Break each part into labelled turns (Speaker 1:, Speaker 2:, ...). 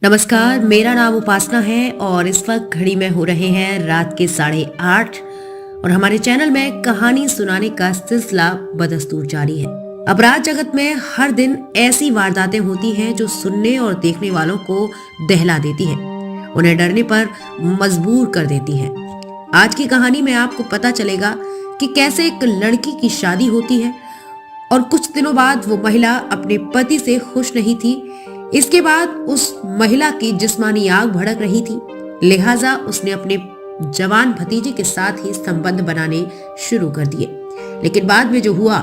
Speaker 1: नमस्कार, मेरा नाम उपासना है और इस वक्त घड़ी में हो रहे हैं रात के 8:30 और हमारे चैनल में कहानी सुनाने का सिलसिला बदस्तूर जारी है। अपराध जगत में हर दिन ऐसी वारदातें होती हैं जो सुनने और देखने वालों को दहला देती हैं, उन्हें डरने पर मजबूर कर देती हैं। आज की कहानी में आपको पता चलेगा कि कैसे एक लड़की की शादी होती है और कुछ दिनों बाद वो महिला अपने पति से खुश नहीं थी। इसके बाद उस महिला की जिस्मानी आग भड़क रही थी, लिहाजा उसने अपने जवान भतीजे के साथ ही संबंध बनाने शुरू कर दिए। लेकिन बाद में जो हुआ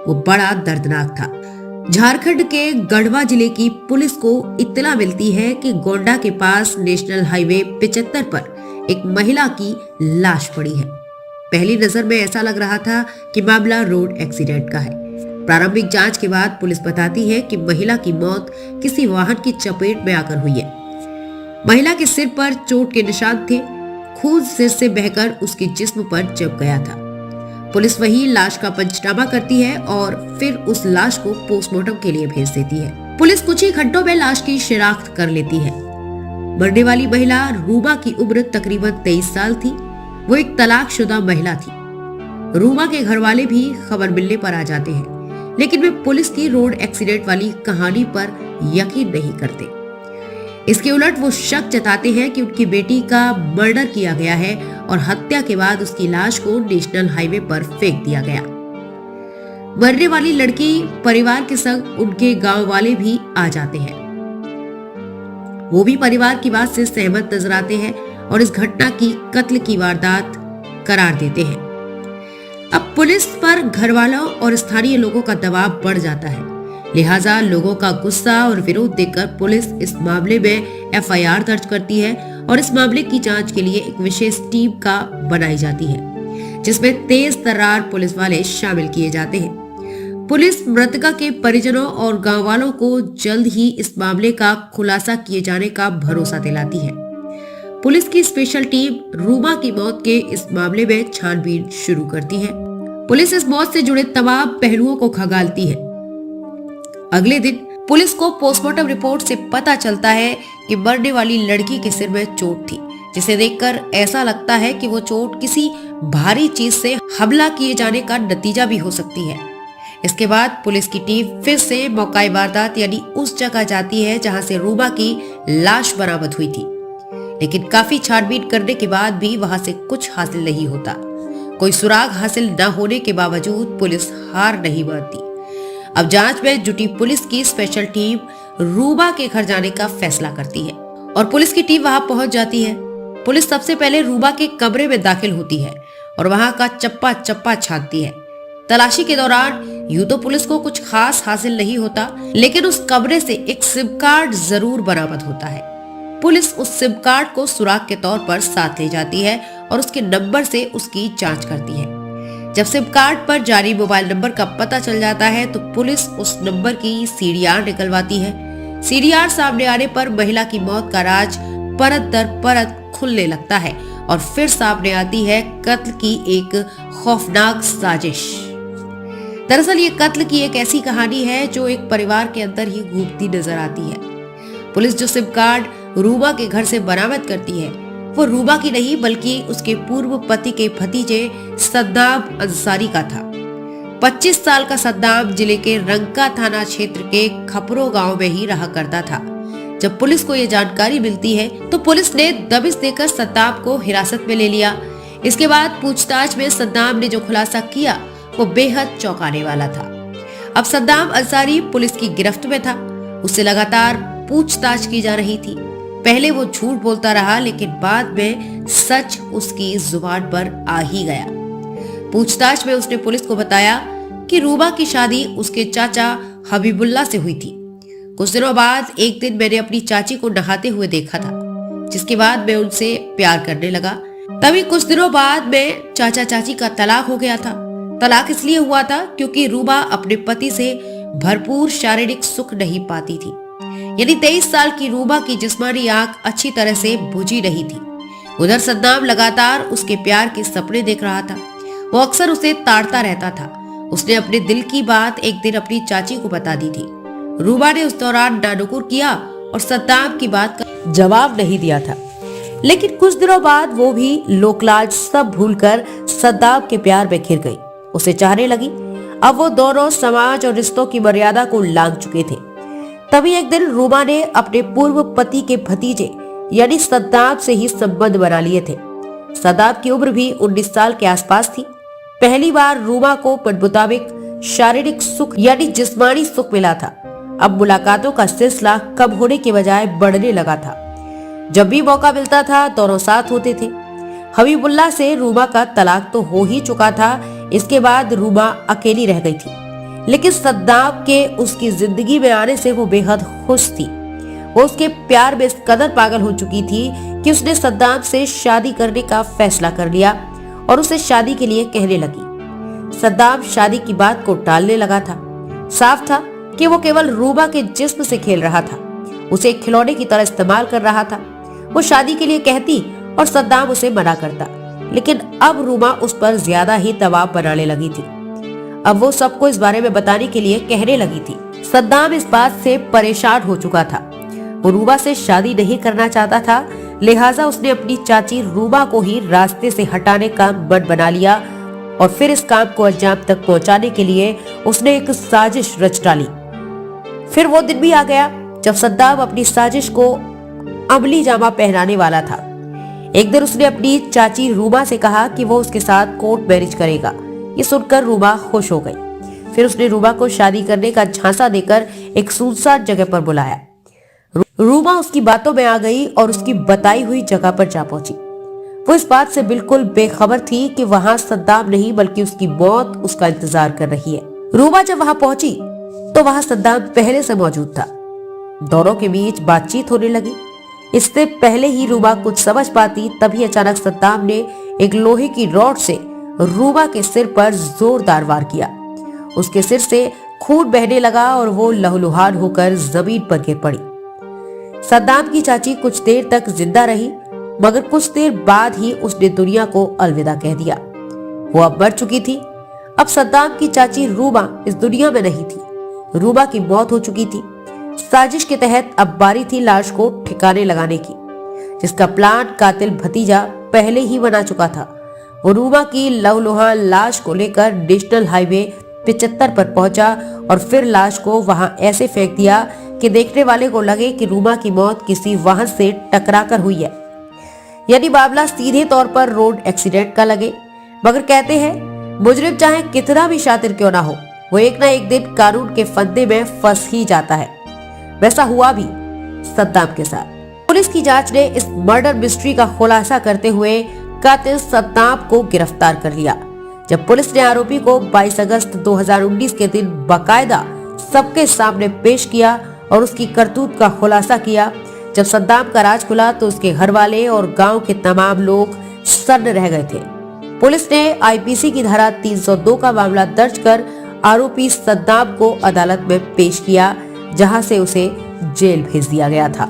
Speaker 1: वो बड़ा दर्दनाक था। झारखंड के गढ़वा जिले की पुलिस को इत्तला मिलती है कि गोंडा के पास नेशनल हाईवे 75 पर एक महिला की लाश पड़ी है। पहली नजर में ऐसा लग रहा था कि मामला रोड एक्सीडेंट का है। प्रारंभिक जांच के बाद पुलिस बताती है कि महिला की मौत किसी वाहन की चपेट में आकर हुई है। महिला के सिर पर चोट के निशान थे, खून सिर से बहकर उसके जिस्म पर जम गया था। पुलिस वही लाश का पंचनामा करती है और फिर उस लाश को पोस्टमार्टम के लिए भेज देती है। पुलिस कुछ ही घंटों में लाश की शिनाख्त कर लेती है। मरने वाली महिला रूमा की उम्र तकरीबन 23 साल थी। वो एक तलाकशुदा महिला थी। रूमा के घर वाले भी खबर मिलने पर आ जाते हैं, लेकिन वे पुलिस की रोड एक्सीडेंट वाली कहानी पर यकीन नहीं करते। इसके उलट वो शक जताते हैं कि उनकी बेटी का मर्डर किया गया है और हत्या के बाद उसकी लाश को नेशनल हाईवे पर फेंक दिया गया। मरने वाली लड़की परिवार के संग उनके गांव वाले भी आ जाते हैं। वो भी परिवार की बात से सहमत नजर आते हैं और इस घटना की कत्ल की वारदात करार देते हैं। अब पुलिस पर घर वालों और स्थानीय लोगों का दबाव बढ़ जाता है, लिहाजा लोगों का गुस्सा और विरोध देखकर पुलिस इस मामले में एफआईआर दर्ज करती है और इस मामले की जांच के लिए एक विशेष टीम का बनाई जाती है, जिसमें तेज तर्रार पुलिस वाले शामिल किए जाते हैं। पुलिस मृतका के परिजनों और गांव वालों को जल्द ही इस मामले का खुलासा किए जाने का भरोसा दिलाती है। पुलिस की स्पेशल टीम रूमा की मौत के इस मामले में छानबीन शुरू करती है। पुलिस इस मौत से जुड़े तमाम पहलुओं को खंगालती है। अगले दिन पुलिस को पोस्टमार्टम रिपोर्ट से पता चलता है कि मरने वाली लड़की के सिर में चोट थी, जिसे देखकर ऐसा लगता है कि वो चोट किसी भारी चीज से हमला किए जाने का नतीजा भी हो सकती है। इसके बाद पुलिस की टीम फिर से मौका वारदात यानी उस जगह जाती है जहां से रूमा की लाश बरामद हुई थी, लेकिन काफी छानबीन करने के बाद भी वहां से कुछ हासिल नहीं होता। कोई सुराग हासिल न होने के बावजूद पुलिस हार नहीं मानती। अब जांच में जुटी पुलिस की स्पेशल टीम रूमा के घर जाने का फैसला करती है और पुलिस की टीम वहां पहुंच जाती है। पुलिस सबसे पहले रूमा के कमरे में दाखिल होती है और वहां का चप्पा चप्पा छानती है। तलाशी के दौरान यूं तो पुलिस को कुछ खास हासिल नहीं होता, लेकिन उस कमरे से एक सिम कार्ड जरूर बरामद होता है। पुलिस उस सिम कार्ड को सुराग के तौर पर साथ ले जाती है और उसके नंबर से उसकी जांच करती है। जब सिम कार्ड पर जारी मोबाइल नंबर का पता चल जाता है तो पुलिस उस नंबर की सीडीआर निकलवाती है। सीडीआर सामने आने पर महिला की मौत का राज परत दर परत खुलने लगता है और फिर सामने आती है कत्ल की एक खौफनाक साजिश। दरअसल ये कत्ल की एक ऐसी कहानी है जो एक परिवार के अंदर ही घूमती नजर आती है। पुलिस जो सिम कार्ड रूमा के घर से बरामद करती है वो रूमा की नहीं बल्कि उसके पूर्व पति के भतीजे सद्दाम अंसारी का था। 25 साल का सद्दाम जिले के रंका थाना क्षेत्र के खपरो गांव में ही रहा करता था। जब पुलिस को ये जानकारी मिलती है तो पुलिस ने दबिश देकर सद्दाम को हिरासत में ले लिया। इसके बाद पूछताछ में सद्दाम ने जो खुलासा किया वो बेहद चौंकाने वाला था। अब सद्दाम अंसारी पुलिस की गिरफ्त में था। उससे लगातार पूछताछ की जा रही थी। पहले वो झूठ बोलता रहा, लेकिन बाद में सच उसकी जुबान पर आ ही गया। पूछताछ में उसने पुलिस को बताया कि रूमा की शादी उसके चाचा हबीबुल्ला से हुई थी। कुछ दिनों बाद एक दिन मैंने अपनी चाची को नहाते हुए देखा था, जिसके बाद मैं उनसे प्यार करने लगा। तभी कुछ दिनों बाद में चाचा चाची का तलाक हो गया था। तलाक इसलिए हुआ था क्योंकि रूमा अपने पति से भरपूर शारीरिक सुख नहीं पाती थी। यानी 23 साल की रूमा की जिस्मानी आंख अच्छी तरह से बुझी नहीं थी। उधर सद्दाम लगातार उसके प्यार के सपने देख रहा था। वो अक्सर उसे ताड़ता रहता था। उसने अपने दिल की बात एक दिन अपनी चाची को बता दी थी। रूमा ने उस दौरान नानुकुर किया और सद्दाम की बात का जवाब नहीं दिया था। लेकिन कुछ दिनों बाद वो भी लोकलाज सब भूलकर सद्दाम के प्यार में घिर गई, उसे चाहने लगी। अब वो दोनों समाज और रिश्तों की मर्यादा को लांघ चुके थे। तभी एक दिन रूमा ने अपने पूर्व पति के भतीजे यानी सद्दाम से ही संबंध बना लिए थे। सद्दाम की उम्र भी 19 साल के आसपास थी। पहली बार रूमा को मुताबिक शारीरिक सुख यानी जिस्मानी सुख मिला था। अब मुलाकातों का सिलसिला कम होने के बजाय बढ़ने लगा था। जब भी मौका मिलता था दोनों साथ होते थे। हबीबुल्लाह से रूमा का तलाक तो हो ही चुका था। इसके बाद रूमा अकेली रह गई थी, लेकिन सद्दाम के उसकी जिंदगी में आने से वो बेहद खुश थी। वो उसके प्यार में इस कदर पागल हो चुकी थी कि उसने सद्दाम से शादी करने का फैसला कर लिया और उसे शादी के लिए कहने लगी। सद्दाम शादी की बात को टालने लगा था। साफ था कि वो केवल रूमा के जिस्म से खेल रहा था, उसे एक खिलौने की तरह इस्तेमाल कर रहा था। वो शादी के लिए कहती और सद्दाम उसे मना करता, लेकिन अब रूमा उस पर ज्यादा ही दबाव बनाने लगी थी। अब वो सबको इस बारे में बताने के लिए कहने लगी थी। सद्दाम इस बात से परेशान हो चुका था। वो रूमा से शादी नहीं करना चाहता था, लिहाजा उसने अपनी चाची रूमा को ही रास्ते से हटाने का मन बना लिया और फिर इस काम को अंजाम तक पहुंचाने के लिए उसने एक साजिश रच डाली। फिर वो दिन भी आ गया जब सद्दाम अपनी साजिश को अमली जामा पहनाने वाला था। एक दिन उसने अपनी चाची रूमा से कहा कि वो उसके साथ कोर्ट मैरिज करेगा। ये सुनकर रूमा खुश हो गई। फिर उसने रूमा को शादी करने का झांसा देकर एक सुनसान जगह पर बुलाया। रूमा उसकी बातों में आ गई और उसकी बताई हुई जगह पर जा पहुंची। वो इस बात से बिल्कुल बेखबर थी कि वहां सद्दाम नहीं बल्कि उसकी मौत उसका इंतजार कर रही है। रूमा जब वहां पहुंची तो वहां सद्दाम पहले से मौजूद था। दोनों के बीच बातचीत होने लगी। इससे पहले ही रूमा कुछ समझ पाती तभी अचानक सद्दाम ने एक लोहे की रॉड से रूमा के सिर पर जोरदार वार किया। उसके सिर से खून बहने लगा और वो लहूलुहान होकर जमीन पर गिर पड़ी। सद्दाम की चाची कुछ देर तक जिंदा रही, मगर कुछ देर बाद ही उसने दुनिया को अलविदा कह दिया। वो अब मर चुकी थी। अब सद्दाम की चाची रूमा इस दुनिया में नहीं थी। रूमा की मौत हो चुकी थी। साजिश के तहत अब बारी थी लाश को ठिकाने लगाने की, जिसका प्लान कातिल भतीजा पहले ही बना चुका था। वो रूमा की लहूलुहान लाश को लेकर नेशनल हाईवे 75 पर पहुंचा और फिर लाश को वहां ऐसे फेंक दिया कि देखने वाले को लगे कि रूमा की मौत किसी वाहन से टकराकर हुई है, यानी मामला सीधे तौर पर रोड एक्सीडेंट का लगे। मगर कहते हैं मुजरिम चाहे कितना भी शातिर क्यों ना हो, वो एक ना एक दिन कानून के फंदे में फंस ही जाता है। वैसा हुआ भी सद्दाम के साथ। पुलिस की जांच ने इस मर्डर मिस्ट्री का खुलासा करते हुए कातिल सद्दाम को गिरफ्तार कर लिया। जब पुलिस ने आरोपी को 22 अगस्त 2019 के दिन बाकायदा सबके सामने पेश किया और उसकी करतूत का खुलासा किया, जब सद्दाम का राज खुला तो उसके घर वाले और गांव के तमाम लोग सन्न रह गए थे। पुलिस ने आईपीसी की धारा 302 का मामला दर्ज कर आरोपी सद्दाम को अदालत में पेश किया, जहां से उसे जेल भेज दिया गया था।